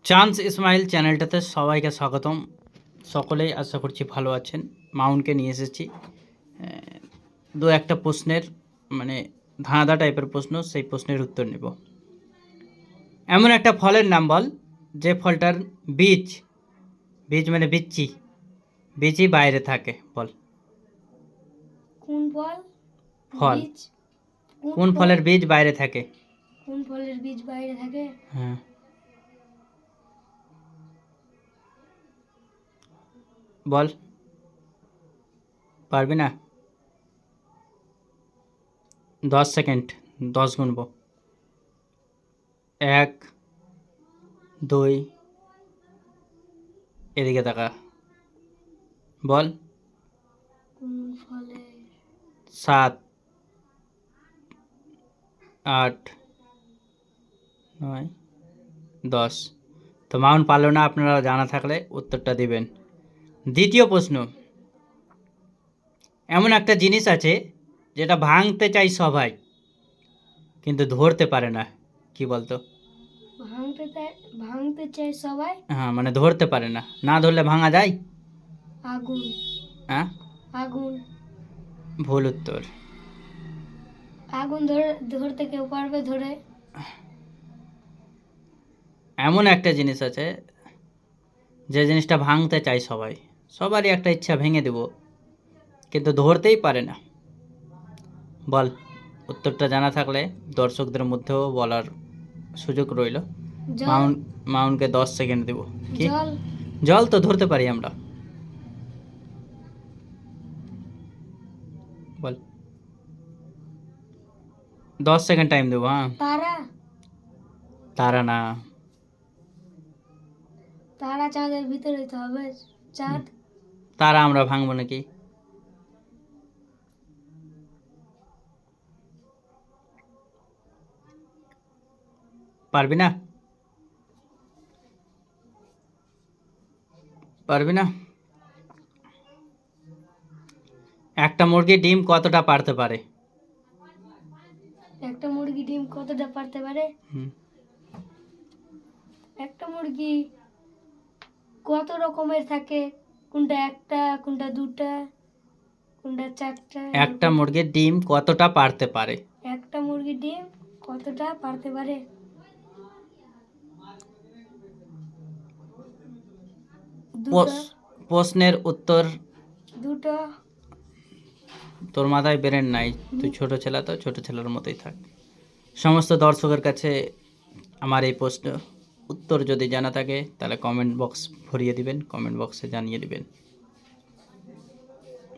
Chance Ismail চ্যানেলটাতে সবাইকে স্বাগতম। সকলেই আশা করছি ভালো আছেন। মাউন্টকে নিয়ে এসেছি দু একটা প্রশ্নের মানে ধাঁধা টাইপের প্রশ্ন, সেই প্রশ্নের উত্তর নেব। এমন একটা ফলের নাম বল যে ফলটার বীজ বীজ মানে বিচি বীজই বাইরে থাকে। বল কোন ফল? ফল বীজ? কোন ফলের বীজ বাইরে থাকে? কোন ফলের বীজ বাইরে থাকে? হ্যাঁ, বল। পারবি না? 10 সেকেন্ড, 10 গুনবো। 1 2, এদিকে তাকা, বল। কোন ফলের? 7 8 9 10। তো মাউন্ট পারলো না, আপনারা জানা থাকলে উত্তরটা দিবেন। দ্বিতীয় প্রশ্ন, এমন একটা জিনিস আছে যেটা ভাঙতে চাই সবাই কিন্তু ধরতে পারে না, কি বলতো? ভাঙতে চায় সবাই? হ্যাঁ, মানে ধরতে পারে না, না ধরলে ভাঙা যায়? আগুন। হ্যাঁ, আগুন। ভুল উত্তর। আগুন ধরতে কেউ পারবে ধরে? এমন একটা জিনিস আছে যে জিনিসটা ভাঙতে চাই সবাই, সবারই একটা ইচ্ছা ভেঙে দেব, কিন্তু ধরতেই পারে না। বল, উত্তরটা জানা থাকলে দর্শকদের মধ্যেও বলার সুযোগ রইল। জল। মাউন্টকে 10 সেকেন্ড দেব। কি? জল। জল তো ধরতে পারি আমরা। বল, 10 সেকেন্ড টাইম দেবো। হ্যাঁ, তারা। তারা না। তারা চাঁদের ভিতরে তো হবে। চাঁদ। তারা আমরা ভাঙবো নাকি? পারবি না? পারবি না? একটা মুরগি ডিম কতটা পারতে পারে? একটা মুরগি ডিম কতটা পারতে পারে? একটা মুরগি কত রকমের থাকে? কোনটা একটা, কোনটা দুটা, কোনটা চারটা? একটা মুরগির ডিম কতটা পারতে পারে? একটা মুরগি ডিম কতটা পারতে পারে? দুটো। প্রশ্নের উত্তর। দুটো। তোর মাথায় ব্রেন নাই, তুই ছোট ছেলে, তো ছোট ছেলের মতোই থাক। সমস্ত দর্শকের কাছে আমার এই প্রশ্ন উত্তর যদি জানা থাকে তাহলে কমেন্ট বক্স ভরিয়ে দিবেন, কমেন্ট বক্সে জানিয়ে দিবেন।